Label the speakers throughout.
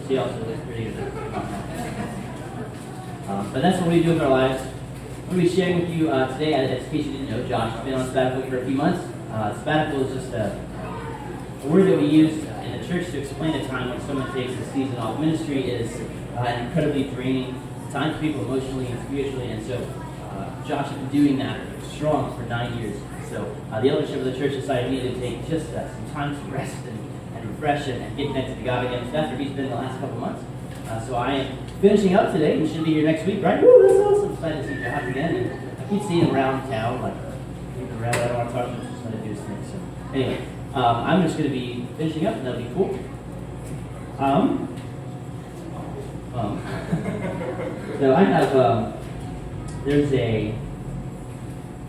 Speaker 1: She also looks pretty good. But that's what we do with our lives. I'm going to be sharing with you today, in case you didn't know, Josh has been on sabbatical for a few months. Sabbatical is just a word that we use in the church to explain a time when someone takes a season off. Ministry is an incredibly draining time for people emotionally and spiritually, and so Josh has been doing that strong for 9 years. So the eldership of the church decided we needed to take just some time to rest and refresh and get connected to God again. So that's where he's been the last couple months. So I am finishing up today. We should be here next week, right? Woo, that's awesome. Excited to see Josh again. And I keep seeing him around town, like moving around. I don't want to talk to him, just let him do his thing. So anyway, I'm just going to be finishing up, and that'll be cool. So I have, there's a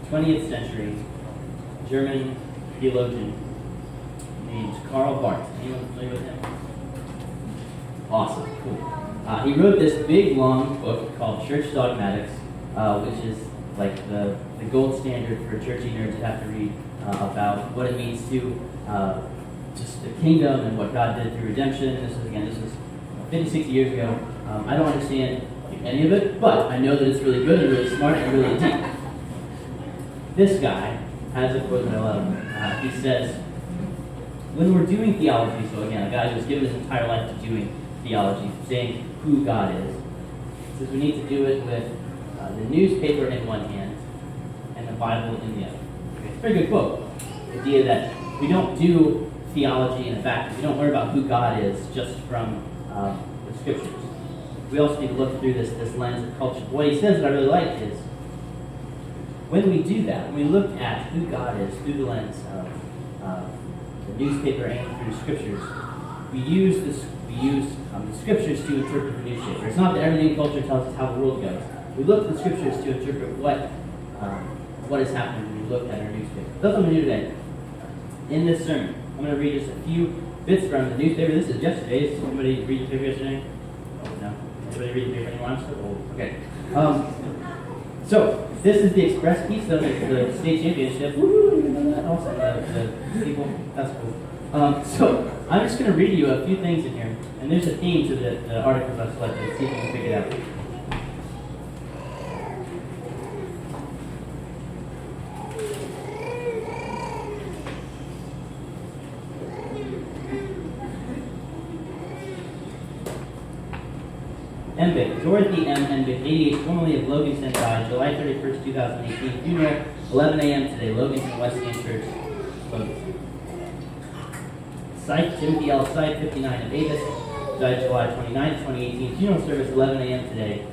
Speaker 1: 20th century German theologian named Karl Barth. Anyone familiar with him? Awesome, cool. He wrote this big, long book called Church Dogmatics, which is like the gold standard for churchy nerds to have to read about what it means to just the kingdom and what God did through redemption. This was 50, 60 years ago. I don't understand any of it, but I know that it's really good and really smart and really deep. This guy has a quote that I love. He says, when we're doing theology, so again, a guy who's given his entire life to doing theology, saying who God is, he says we need to do it with the newspaper in one hand and the Bible in the other. Okay, it's a pretty good quote. The idea that we don't do theology in a vacuum. We don't learn about who God is just from the scriptures. We also need to look through this lens of culture. What he says that I really like is, when we do that, when we look at who God is through the lens of the newspaper and through scriptures, we use the scriptures to interpret the newspaper. It's not that everything in culture tells us how the world goes. We look at the scriptures to interpret what is happening when we look at our newspaper. That's what I'm going to do today. In this sermon, I'm going to read just a few bits from the newspaper. This is yesterday's. Somebody read the paper yesterday? No? Anybody read the paper anyone? Okay. So, this is the Express piece of the state championship. Woo, you know that? Awesome. The people, that's cool. So, I'm just going to read you a few things in here, and there's a theme to the articles I've selected. See if you can figure it out. Enbick, Dorothy M. Enbick, 88, formerly of Loganton, died July 31st, 2018. Funeral, 11 a.m. today, Loganton Wesleyan Church, Loganton. Syke, Timothy L. Syke, 59, of Avis, died July 29th, 2018. Funeral service, 11 a.m. today.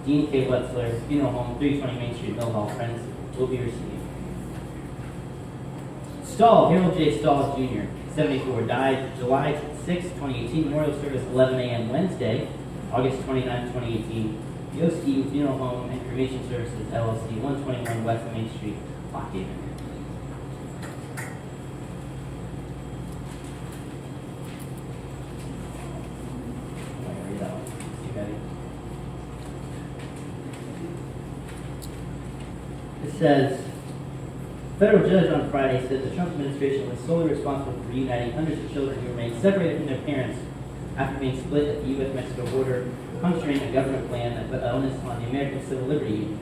Speaker 1: Dean K. Wetzler, funeral home, 320 Main Street, Mill Hall. Friends will be received. Stahl, Harold J. Stahl Jr., 74, died July 6, 2018. Memorial service, 11 a.m. Wednesday, August 29, 2018, Yoski Funeral Home and Cremation Services, LLC, 121 West Main Street, Lock Haven. It says, federal judge on Friday said the Trump administration was solely responsible for reuniting hundreds of children who remained separated from their parents after being split at the U.S.-Mexico border, puncturing a government plan that put onus on the American Civil Liberty Union.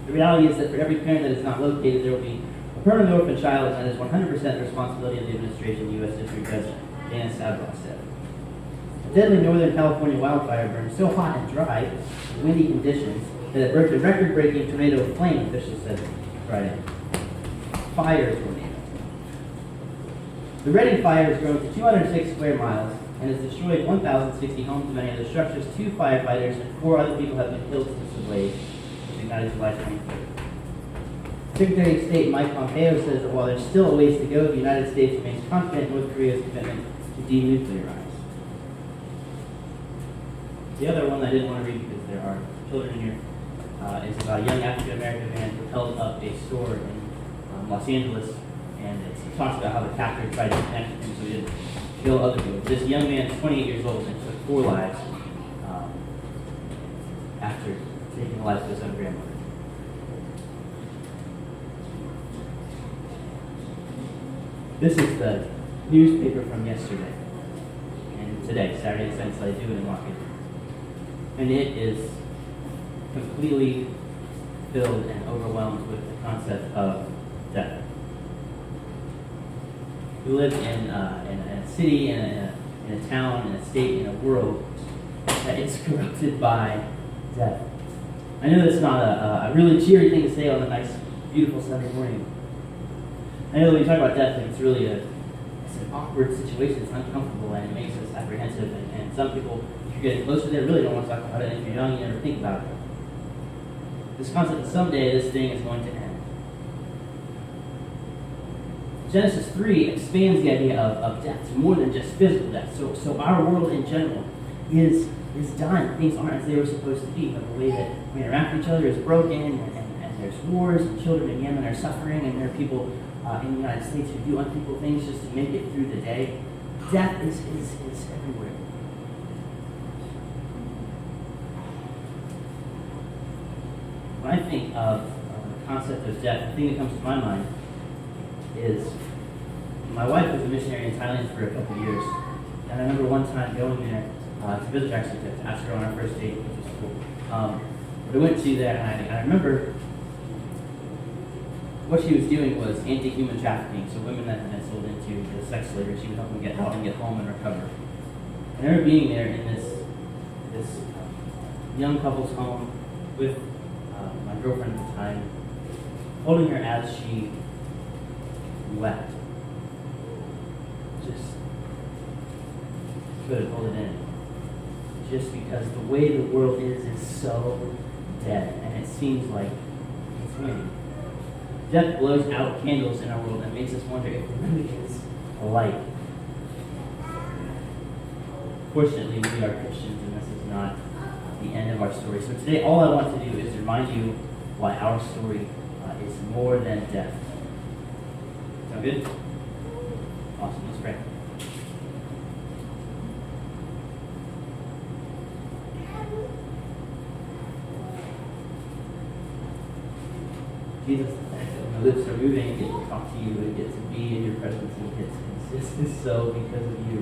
Speaker 1: The reality is that for every parent that is not located, there will be a permanent orphan child, and that is 100% the responsibility of the administration, U.S. District Judge Dana Sadroff said. A deadly Northern California wildfire burned so hot and dry, with windy conditions, that it birthed a record-breaking tornado of flame, officials said Friday. Fires were named. The Redding fire has grown to 206 square miles and has destroyed 1,060 homes and many other structures. 2 firefighters and 4 other people have been killed since the blaze, which ignited July 23rd. Secretary of State Mike Pompeo says that while there's still a ways to go, the United States remains confident in North Korea's commitment to denuclearize. The other one I didn't want to read because there are children in here is about a young African-American man who held up a sword in Los Angeles, and it talks about how the captor tried to protect him so he didn't kill other people. This young man is 28 years old and took 4 lives after taking the life of his own grandmother. This is the newspaper from yesterday. and today, Saturday Sunday, I do in Market. And it is completely filled and overwhelmed with the concept of death. We live in a city, in a town, in a state, in a world that is corrupted by death. I know that's not a really cheery thing to say on a nice, beautiful Sunday morning. I know when we talk about death, it's really it's an awkward situation. It's uncomfortable and it makes us apprehensive. And some people, if you're getting closer, they really don't want to talk about it. And if you're young, you never think about it. This concept that someday this thing is going to end. Genesis 3 expands the idea of death to more than just physical death. So our world in general is done. Things aren't as they were supposed to be. But the way that we interact with each other is broken, and there's wars, and children in Yemen are suffering, and there are people in the United States who do unthinkable things just to make it through the day. Death is everywhere. When I think of the concept of death, the thing that comes to my mind is my wife was a missionary in Thailand for a couple of years. And I remember one time going there to visit, actually, to ask her on our first date, which was cool. But I went to there, and I remember what she was doing was anti-human trafficking. So women that had been sold into the sex slavery, she would help them get out and get home and recover. And I remember being there in this young couple's home with my girlfriend at the time, holding her as she wept. Just couldn't hold it in. Just because the way the world is so dead, and it seems like it's winning. Death blows out candles in our world and makes us wonder if there really is a light. Fortunately, we are Christians, and this is not the end of our story. So today, all I want to do is remind you why our story is more than death. Sound good? Awesome. Let's pray. Jesus, my lips are moving, I get to talk to you, I get to be in your presence, and this is so because of you.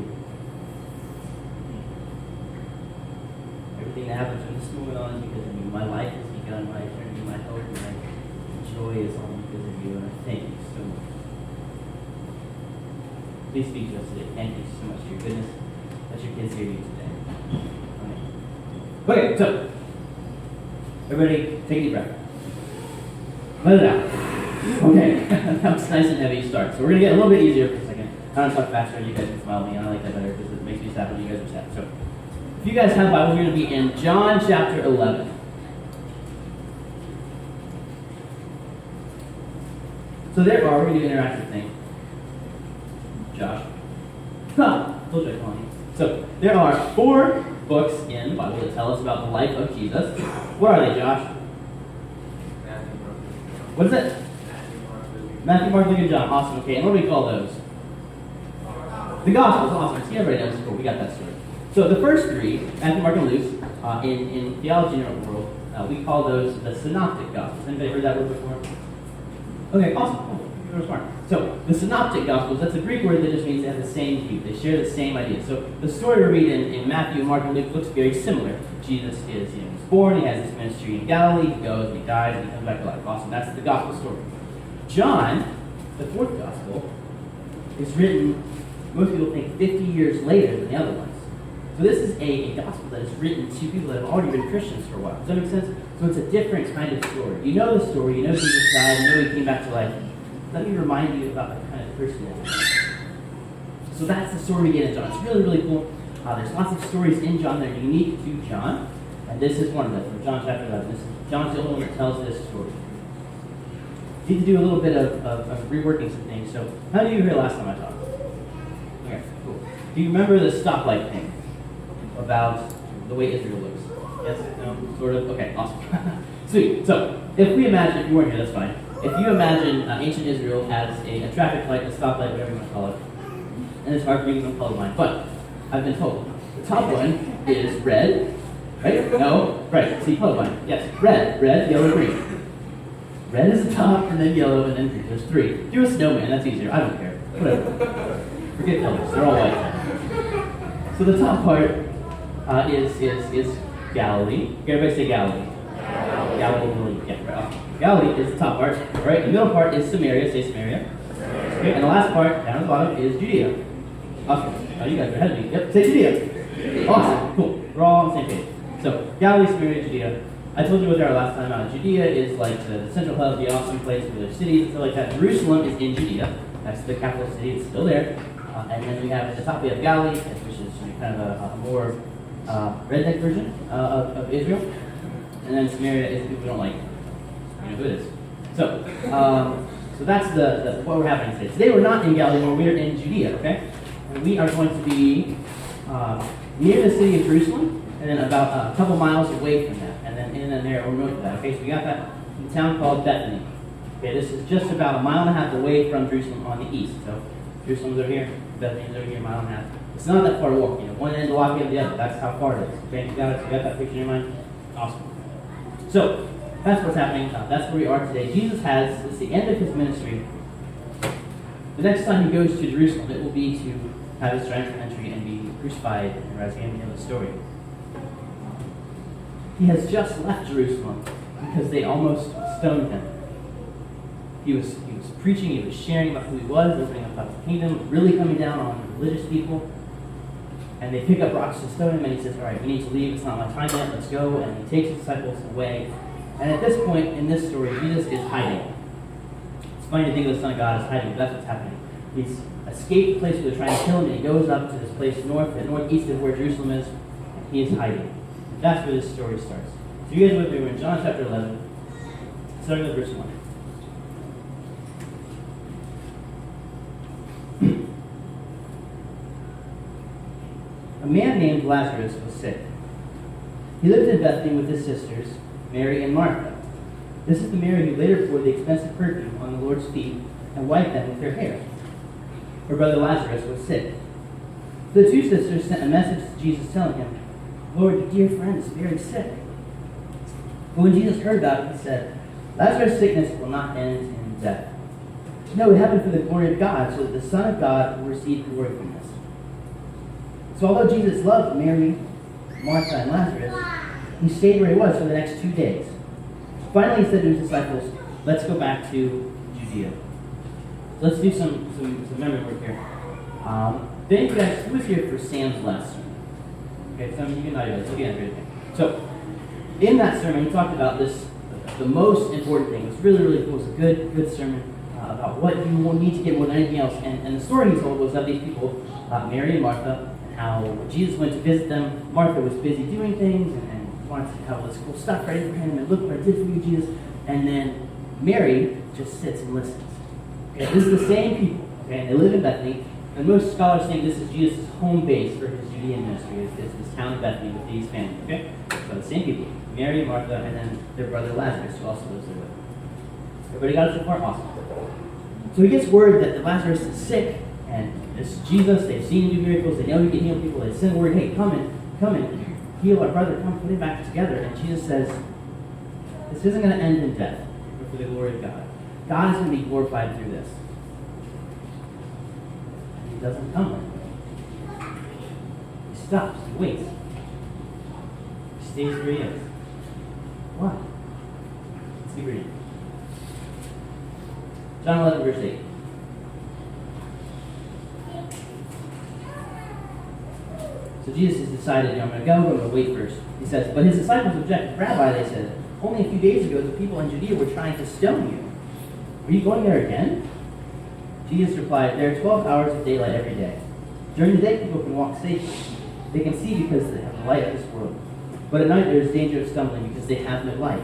Speaker 1: Everything that happens from this moment on is because of you. My life has begun, my eternity, my hope, my joy is all because of you, and I thank you so much. Please speak to us today. Thank you so much for your goodness. Let your kids hear you today. Amen. Okay, so everybody take a deep breath. Let it out. Okay, that was nice and heavy start. So we're going to get a little bit easier for a second. I don't talk faster, you guys can smile at me, and I like that better because it makes me sad when you guys are sad. So if you guys have Bibles, we're going to be in John chapter 11. So we're going to do an interactive thing. Josh. Told you I'd call you. So there are 4 books in the Bible that tell us about the life of Jesus. What are they, Josh? What is it? Matthew, Mark, Luke, and John. Awesome. Okay, and what do we call those? The Gospels. Awesome. See, everybody knows. Cool. We got that story. So the first 3, Matthew, Mark, and Luke, in theology in our world, we call those the Synoptic Gospels. Anybody heard that word before? Okay, awesome. Cool. You're smart. So the Synoptic Gospels, that's a Greek word that just means they have the same view. They share the same idea. So the story we read in Matthew, Mark, and Luke looks very similar. Jesus is, he's born, he has his ministry in Galilee, he goes, and he dies, and he comes back to life. Awesome. That's the gospel story. John, the 4th gospel, is written, most people think, 50 years later than the other ones. So this is a gospel that is written to people that have already been Christians for a while. Does that make sense? So it's a different kind of story. You know the story, you know Jesus died, you know he came back to life. Let me remind you about the kind of person that he is. So that's the story we get in John. It's really, really cool. There's lots of stories in John that are unique to John. And this is one of them, from John chapter 11. John's the only one that tells this story. Need to do a little bit of reworking some things. So, how did you hear last time I talked? Okay, cool. Do you remember the stoplight thing about the way Israel looks? Yes? No? Sort of? Okay, awesome. Sweet. So, if we imagine, if you weren't here, that's fine. If you imagine ancient Israel as a traffic light, a stoplight, whatever you want to call it, and it's hard for me to call it mine, but I've been told the top one is red. Right? No? Right. See, colorblind. Yes. Red, yellow, green. Red is the top, and then yellow, and then green. There's 3. Do a snowman. That's easier. I don't care. Whatever. Forget colors. They're all white. So the top part is Galilee. Everybody say Galilee. Galilee. Yeah, right. Galilee is the top part. Right. The middle part is Samaria. Say Samaria. Okay. And the last part down the bottom is Judea. Awesome. Oh, you guys are ahead of me. Yep. Say Judea. Awesome. Cool. We're all on the same page. So Galilee, Samaria, Judea. I told you what there last time. Judea is like the central hub, the awesome place where there's cities and stuff like that. Jerusalem is in Judea. That's the capital city. It's still there. And then we have at the top we have Galilee, which is kind of a more redneck version of Israel. And then Samaria is people don't like. You know who it is. So that's the what we're happening today. Today we're not in Galilee, but we're in Judea. Okay, and we are going to be near the city of Jerusalem, and then about a couple miles away from that, and then in and there or north of that. Okay, so we got that in a town called Bethany. Okay, this is just about a mile and a half away from Jerusalem on the east. So Jerusalem's over here, Bethany's over here, a mile and a half. It's not that far to walk. One end to walk in the other. That's how far it is. Okay, you got it. You got that picture in your mind? Awesome. So that's what's happening. That's where we are today. Jesus has, it's the end of his ministry. The next time he goes to Jerusalem, it will be to have his triumphal entry and be crucified and rise again in the story. He has just left Jerusalem because they almost stoned him. He was preaching, he was sharing about who he was, opening up God's kingdom, really coming down on religious people. And they pick up rocks to stone him, and he says, all right, we need to leave. It's not my time yet. Let's go. And he takes his disciples away. And at this point in this story, Jesus is hiding. It's funny to think of the Son of God as hiding, but that's what's happening. He's escaped the place where they're trying to kill him, and he goes up to this place northeast of where Jerusalem is, and he is hiding. That's where this story starts. So you guys with me, we're in John chapter 11, starting with verse 1. A man named Lazarus was sick. He lived in Bethany with his sisters, Mary and Martha. This is the Mary who later poured the expensive perfume on the Lord's feet and wiped them with her hair. Her brother Lazarus was sick. The two sisters sent a message to Jesus telling him, Lord, your dear friend is very sick. But when Jesus heard about it, he said, Lazarus' sickness will not end in death. No, it happened for the glory of God, so that the Son of God will receive glory from this. So although Jesus loved Mary, Martha, and Lazarus, he stayed where he was for the next 2 days. Finally, he said to his disciples, let's go back to Judea. So let's do some memory work here. Then you guys, who was here for Sam's last sermon? Okay, some of you can nod your heads. Look at it. So, in that sermon, he talked about this, the most important thing. It was really, really cool. It was a good sermon about what you will need to get more than anything else. And the story he told was of these people, Mary and Martha, how when Jesus went to visit them, Martha was busy doing things and wanted to have all this cool stuff ready for him, and look what I did for you, Jesus. And then Mary just sits and listens. Okay, this is the same people, okay, and they live in Bethany, and most scholars think this is Jesus' home base for his Judean ministry, is this town of Bethany with these families, okay? So the same people, Mary, Martha, and then their brother Lazarus, who also lives there with them. Everybody got it so far? Awesome. So he gets word that Lazarus is sick, and it's Jesus, they've seen him do miracles, they know he can heal people, they send word, hey, come and heal our brother, come put him back together. And Jesus says, this isn't going to end in death, but for the glory of God. God is going to be glorified through this. And he doesn't come right away. He stops, he waits. He stays where he is. Why? Let's keep reading. John 11, verse 8. So Jesus has decided, I'm going to go, I'm going to wait first. He says, but his disciples objected. Rabbi, they said, only a few days ago the people in Judea were trying to stone you. Are you going there again? Jesus replied, there are 12 hours of daylight every day. During the day people can walk safely. They can see because they have the light of this world. But at night there is danger of stumbling because they have no light.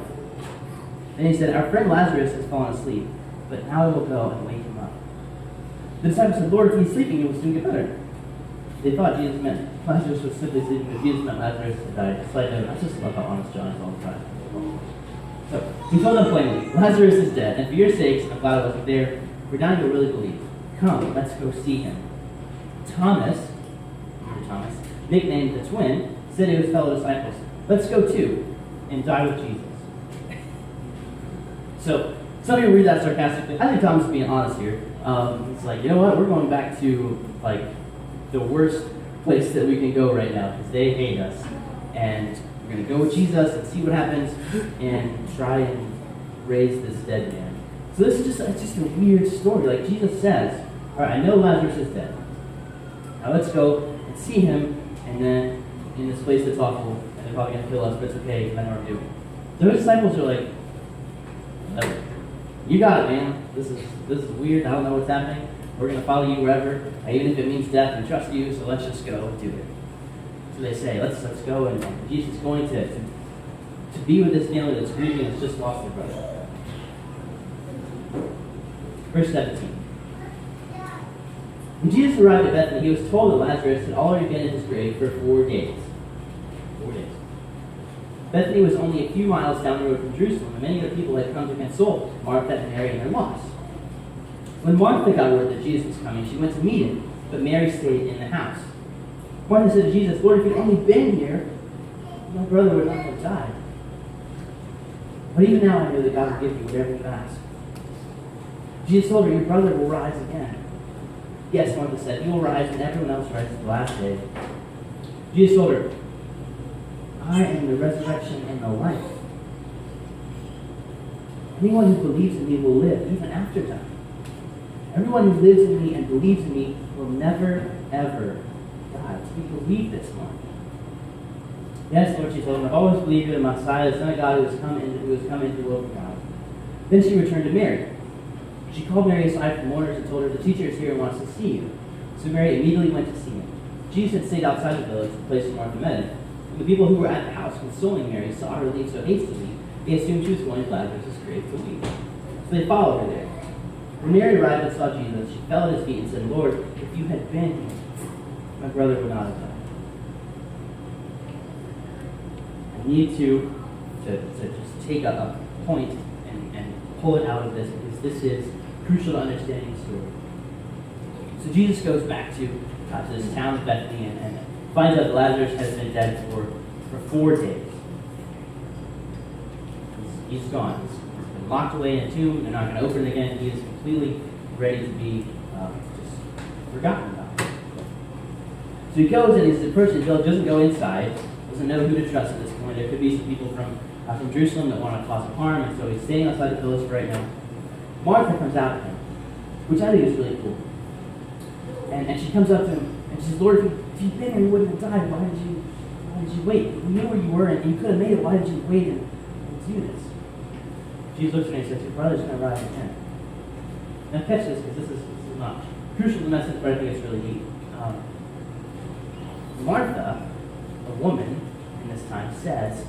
Speaker 1: Then he said, our friend Lazarus has fallen asleep, but now I will go and wake him up. The disciples said, Lord, if he's sleeping, he will soon get better. They thought Jesus meant Lazarus was simply sleeping, but Jesus meant Lazarus had died. Side note, I just love how honest John is all the time. So, he told them plainly, Lazarus is dead, and for your sakes, I'm glad I wasn't there, for now you'll really believe. Come, let's go see him. Thomas, nicknamed the twin, said to his fellow disciples, let's go too, and die with Jesus. So, some of you read that sarcastically. I think Thomas is being honest here. It's like, you know what, we're going back to, like, the worst place that we can go right now because they hate us. And we're going to go with Jesus and see what happens and try and raise this dead man. So this is just a weird story. Like Jesus says, all right, I know Lazarus is dead. Now let's go and see him, and then in this place that's awful, and they're probably going to kill us, but it's okay, because I know what I'm doing. Those disciples are like, whatever. You got it, man. This is weird. I don't know what's happening. We're going to follow you wherever, even if it means death, and trust you, so let's just go and do it. So they say, let's go, and Jesus is going to be with this family that's grieving and has just lost their brother. Verse 17. When Jesus arrived at Bethany, he was told that Lazarus had already been in his grave for 4 days. 4 days. Bethany was only a few miles down the road from Jerusalem, and many of the people had come to console Martha and Mary in their loss. When Martha got word that Jesus was coming, she went to meet him, but Mary stayed in the house. Martha said to Jesus, Lord, if you'd only been here, my brother would not have died. But even now I know that God will give you whatever you ask. Jesus told her, your brother will rise again. Yes, Martha said, he will rise and everyone else rises the last day. Jesus told her, I am the resurrection and the life. Anyone who believes in me will live even after death. Everyone who lives in me and believes in me will never, ever die. Do you believe this, Martha? Yes, Lord, she told him, I've always believed you, the Messiah, the Son of God, who has come into the world from God. Then she returned to Mary. She called Mary aside from mourners and told her, the teacher is here and wants to see you. So Mary immediately went to see him. Jesus had stayed outside the village, the place where Martha met him. The people who were at the house consoling Mary saw her leave so hastily, they assumed she was going to Lazarus' grave to weep. So they followed her there. When Mary arrived and saw Jesus, she fell at his feet and said, Lord, if you had been here, my brother would not have died. I need to just take a point and pull it out of this, because this is crucial to understanding the story. So Jesus goes back to this town of Bethany and finds out that Lazarus has been dead for 4 days. He's gone. He's been locked away in a tomb. They're not going to open it again. He is completely ready to be just forgotten about. So he goes and he's approaching the village, doesn't go inside, doesn't know who to trust at this point. There could be some people from Jerusalem that want to cause him harm, and so he's staying outside the village right now. Martha comes out to him, which I think is really cool. And she comes up to him and she says, Lord, if you'd been here, you wouldn't have died. Why did you wait? You knew where you were and you could have made it. Why did you wait and do this? Jesus looks at me and says, your brother's going to rise again. Now catch this, because this is not crucial to the message, but I think it's really neat. Martha, a woman in this time, says,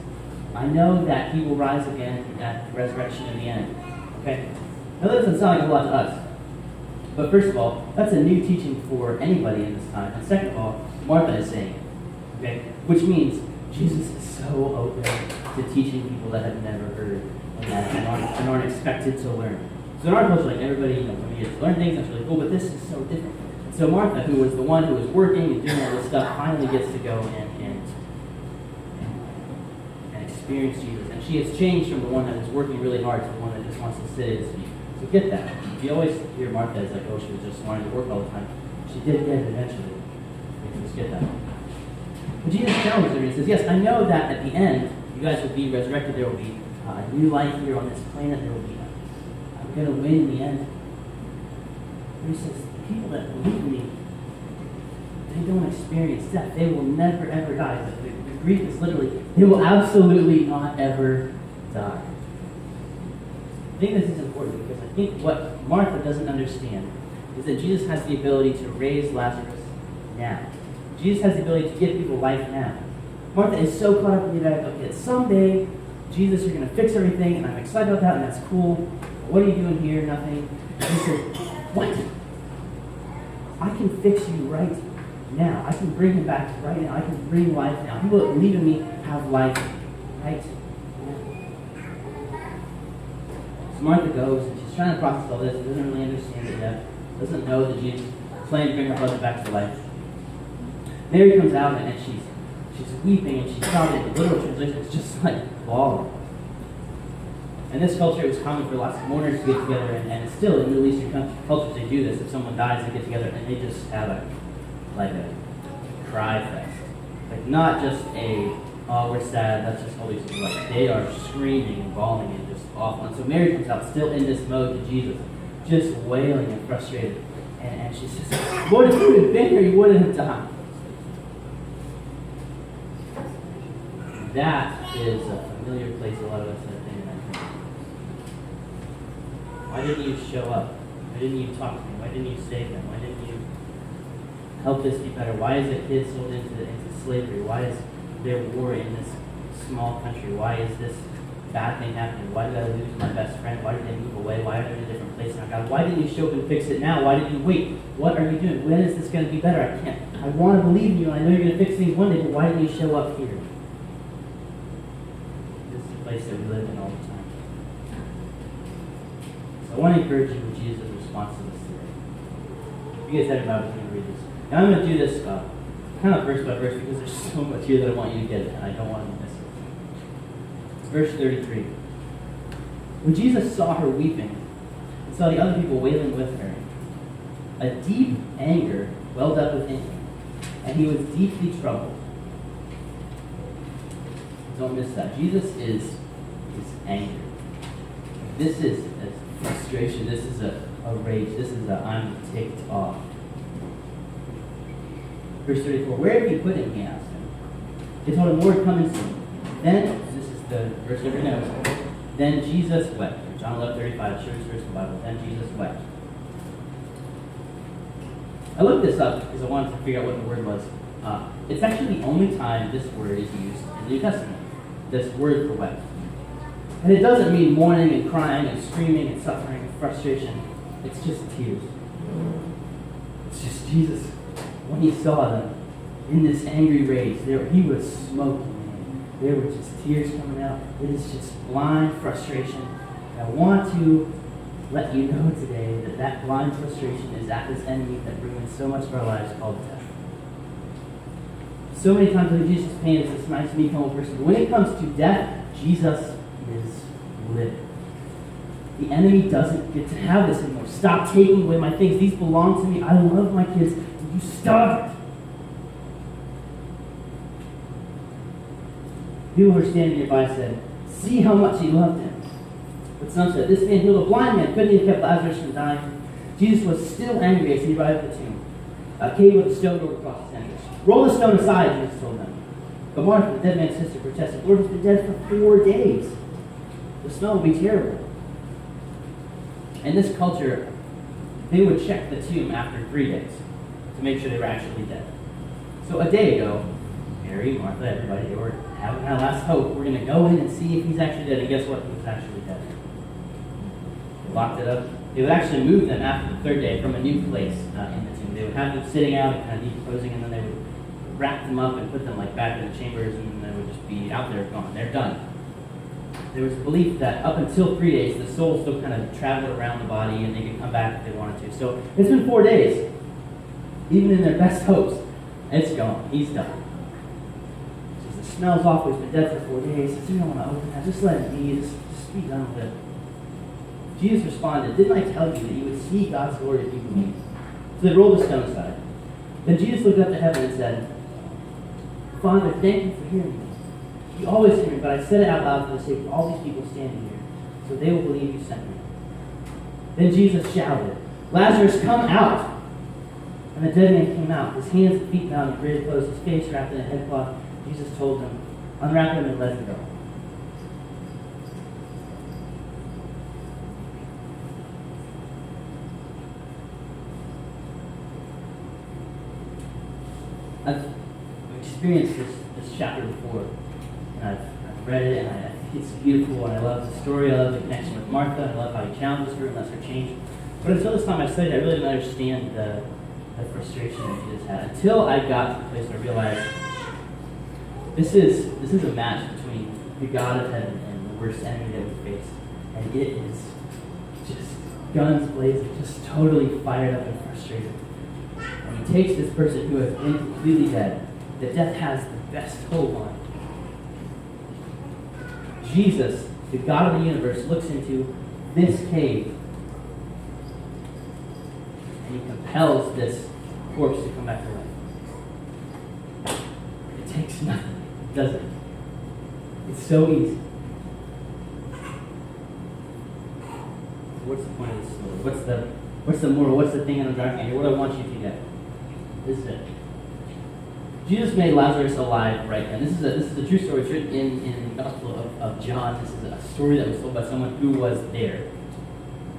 Speaker 1: I know that he will rise again at the resurrection in the end. Okay? Now that doesn't sound like a lot to us. But first of all, that's a new teaching for anybody in this time. And second of all, Martha is saying it. Okay? Which means Jesus is so open to teaching people that have never heard and aren't expected to learn. So in our culture, like everybody, when we get to learn things, that's really cool, but this is so different. So Martha, who was the one who was working and doing all this stuff, finally gets to go and experience Jesus. And she has changed from the one that was working really hard to the one that just wants to sit at his feet. So get that. You always hear Martha as like, oh, she was just wanting to work all the time. She did get it eventually. You can just get that. But Jesus challenges her and he says, yes, I know that at the end, you guys will be resurrected. There will be new life here on this planet. There will be, I'm going to win in the end. But he says, the people that believe in me, they don't experience death. They will never, ever die. The Greek is literally, they will absolutely not ever die. I think this is important because I think what Martha doesn't understand is that Jesus has the ability to raise Lazarus now. Jesus has the ability to give people life now. Martha is so caught up in the idea, okay, someday, Jesus, you're going to fix everything, and I'm excited about that, and that's cool. What are you doing here? Nothing. And he said, what? I can fix you right now. I can bring him back right now. I can bring life now. People that believe in me have life right now. So Martha goes, and she's trying to process all this. She doesn't really understand it yet. Doesn't know that Jesus planned to bring her brother back to life. Mary comes out, and she's weeping, and she's sobbing. The literal translation is just like bawling. In this culture, it was common for lots of mourners to get together, and still in Middle Eastern cultures, they do this. If someone dies, they get together, and they just have a cry fest. Like not just a, oh, we're sad, that's just all these people. Like they are screaming and bawling and just awful. And so Mary comes out still in this mode to Jesus, just wailing and frustrated. And she's just like, Lord, if you had been here, you wouldn't have died. That is a familiar place a lot of us have been in, I think. Why didn't you show up? Why didn't you talk to me? Why didn't you save them? Why didn't you help this be better? Why is a kid sold into slavery? Why is there war in this small country? Why is this bad thing happening? Why did I lose my best friend? Why did they move away? Why are they in a different place now? God, why didn't you show up and fix it now? Why did you wait? What are you doing? When is this going to be better? I can't. I want to believe in you, and I know you're going to fix things one day, but why didn't you show up here? This is the place that we live in all the time. So I want to encourage you with Jesus' response to this today. If you guys had it about it, I'm going to read this. Now I'm going to do this kind of verse by verse because there's so much here that I want you to get, and I don't want to miss it. Verse 33. When Jesus saw her weeping and saw the other people wailing with her, a deep anger welled up within him, and he was deeply troubled. Don't miss that. Jesus is angry. This is a frustration. This is a rage. This is a I'm ticked off. Verse 34. Where have you put him? He asked him. They told him, Lord, come and see. Then, this is the verse of your notes. Then Jesus wept. John 11:35, shortest verse of the Bible. Then Jesus wept. I looked this up because I wanted to figure out what the word was. It's actually the only time this word is used in the New Testament. This word for wept. And it doesn't mean mourning and crying and screaming and suffering and frustration. It's just tears. It's just Jesus. When he saw them in this angry rage, he was smoking. There were just tears coming out. It is just blind frustration. I want to let you know today that that blind frustration is at this enemy that ruins so much of our lives called death. So many times when Jesus' pain is this nice, meek, humble person, but when it comes to death, Jesus is living. The enemy doesn't get to have this anymore. Stop taking away my things. These belong to me. I love my kids. You stop it. People who were standing nearby said, see how much he loved him. But some said, this man healed a blind man. Couldn't he have kept Lazarus from dying? Jesus was still angry as he arrived at the tomb. A cave with a stone rolled across his entrance. Roll the stone aside, Jesus told them. But Martha, the dead man's sister, protested, Lord, he's been dead for 4 days. The smell will be terrible. In this culture, they would check the tomb after 3 days to make sure they were actually dead. So a day ago, Mary, Martha, everybody, they were having our last hope. We're going to go in and see if he's actually dead. And guess what? He was actually dead. They locked it up. They would actually move them after the 3rd day from a new place in the tomb. They would have them sitting out and kind of decomposing, and then they would wrap them up and put them like back in the chambers, and they would just be out there gone. They're done. There was a belief that up until 3 days, the soul still kind of traveled around the body, and they could come back if they wanted to. So it's been 4 days. Even in their best hopes, it's gone. He's done. The smell's off. He's been dead for 4 days. So you don't want to open that. Just let it be. Just be done with it. Jesus responded, didn't I tell you that you would see God's glory if you believe? So they rolled the stone aside. Then Jesus looked up to heaven and said, Father, thank you for hearing me. You always hear me, but I said it out loud for the sake of all these people standing here, so they will believe you sent me. Then Jesus shouted, Lazarus, come out! And the dead man came out, his hands and feet bound in grave clothes, his face wrapped in a headcloth. Jesus told them, unwrap him and let him go. I've experienced this chapter before, and I've read it, and I think it's beautiful, and I love the story, I love the connection with Martha, I love how he challenges her and lets her change. But until this time I studied, I really didn't understand the frustration that Jesus had. Until I got to the place where I realized this is a match between the God of heaven and the worst enemy that we face. And it is just guns blazing, just totally fired up and frustrated. And he takes this person who has been completely dead, that death has the best hold on. Jesus, the God of the universe, looks into this cave and he compels this corpse to come back to life. takes nothing, does it? It's so easy. What's the point of this story? What's the moral? What's the thing I'm driving at here? What do I want you to get? This is it. Jesus made Lazarus alive right then. This is a true story. It's written in the Gospel of John. This is a story that was told by someone who was there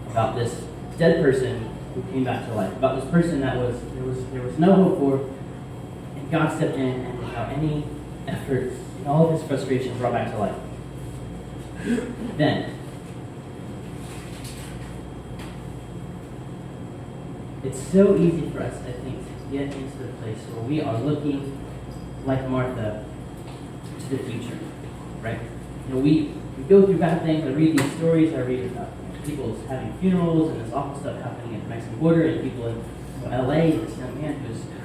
Speaker 1: about this dead person who came back to life. About this person that there was no hope for, and God stepped in and without any effort and all of his frustration brought back to life. Then it's so easy for us, I think, to get into the place where we are looking like Martha to the future, right? We go through bad things. I read these stories. I read about people having funerals and this awful stuff happening at the Mexican border, and people in LA, this young man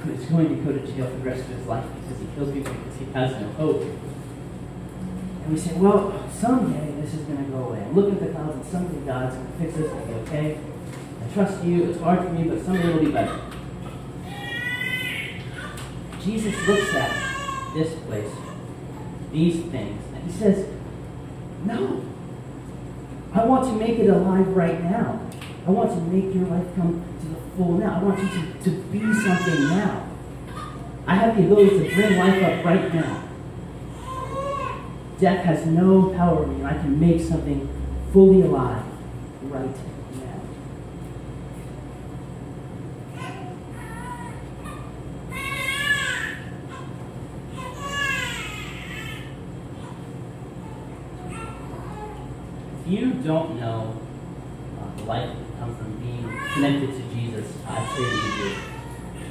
Speaker 1: who's going to go to jail for the rest of his life because he killed people because he has no hope. And we say, well, someday this is going to go away. I'm looking at the clouds, and someday God's going to fix this and be okay. I trust you. It's hard for me, but someday it'll be better. Jesus looks at this place, these things, and he says, no. I want to make it alive right now. I want to make your life come to the full now. I want you to be something now. I have the ability to bring life up right now. Death has no power over me, and I can make something fully alive right now. If you don't know the life that comes from being connected to Jesus, I pray that you do.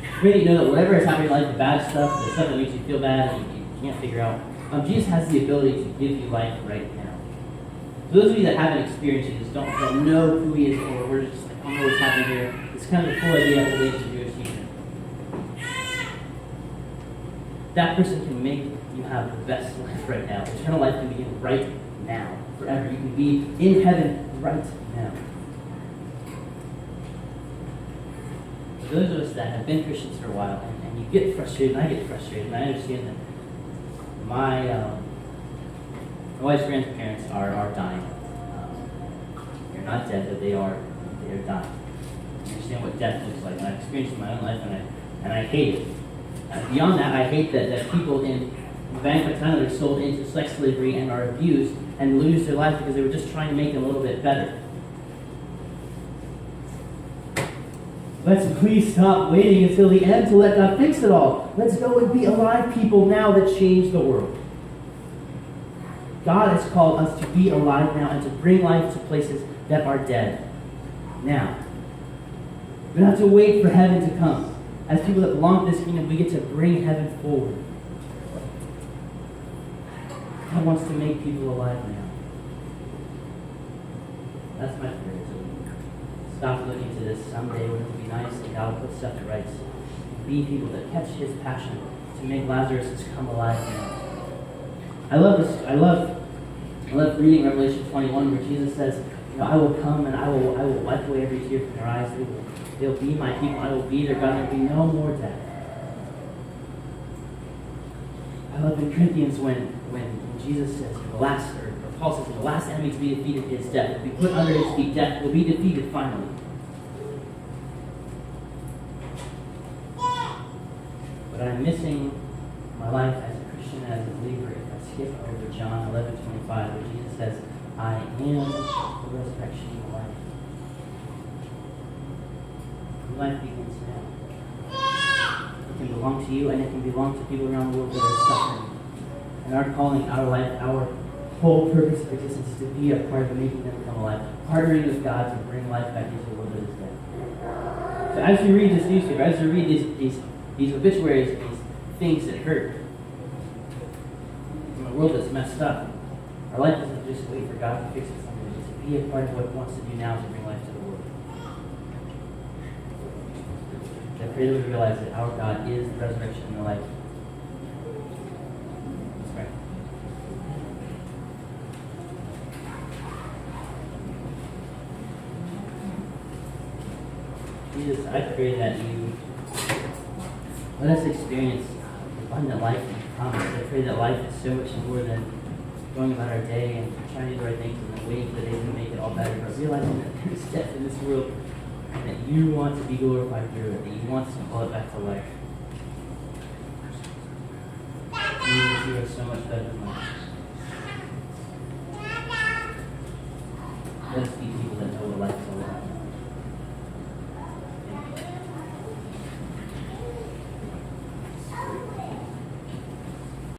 Speaker 1: I pray that you know that whatever is happening in life, the bad stuff, the stuff that makes you feel bad and you can't figure out, Jesus has the ability to give you life right now. For those of you that haven't experienced Jesus, don't know who he is, or we're just like, I don't know what's happening here. It's kind of the full idea of the age of Jewish teaching. That person can make you have the best life right now. Eternal life can begin right now, forever. You can be in heaven right now. For those of us that have been Christians for a while, and you get frustrated, and I get frustrated, and I understand that my wife's grandparents are dying. They're not dead, but they are dying. I understand what death looks like, and I've experienced it in my own life, and I hate it. Beyond that, I hate that people in Bank of Thailand are sold into sex slavery and are abused and lose their life because they were just trying to make them a little bit better. Let's please stop waiting until the end to let God fix it all. Let's go and be alive people now that change the world. God has called us to be alive now and to bring life to places that are dead now. We don't have to wait for heaven to come. As people that belong to this kingdom, we get to bring heaven forward. God wants to make people alive now. That's my prayer. Stop looking to this someday when it will be nice and God will put stuff to rights. Be people that catch his passion to make Lazarus come alive now. I love this. I love reading Revelation 21 where Jesus says, I will come and I will wipe away every tear from their eyes. They'll be my people. I will be their God. There will be no more death. I love in Corinthians when Jesus says, Paul says, the last enemy to be defeated is death. If we put under his feet, death will be defeated finally. But I'm missing my life as a Christian, as a believer, if I skip over John 11:25, where Jesus says, I am the resurrection and the life. Your life begins now. It can belong to you, and it can belong to people around the world that are suffering. And our calling, our life, our whole purpose of existence is to be a part of making them come alive, partnering with God to bring life back into a world that is dead. So as you read this newspaper, as you read these obituaries, these things that hurt, in a world that's messed up, our life isn't just wait for God to fix it something, it's just be a part of what He wants to do now to bring life to the world. I pray that we realize that our God is the resurrection and the life. Let's pray. Jesus, I pray that you let us experience abundant life I pray that life is so much more than going about our day and trying to do the right things and then waiting for the day to make it all better, but realizing that there's death in this world and that you want to be glorified through it, that you want to call it back to life. Jesus, you are so much better than life. Let us be people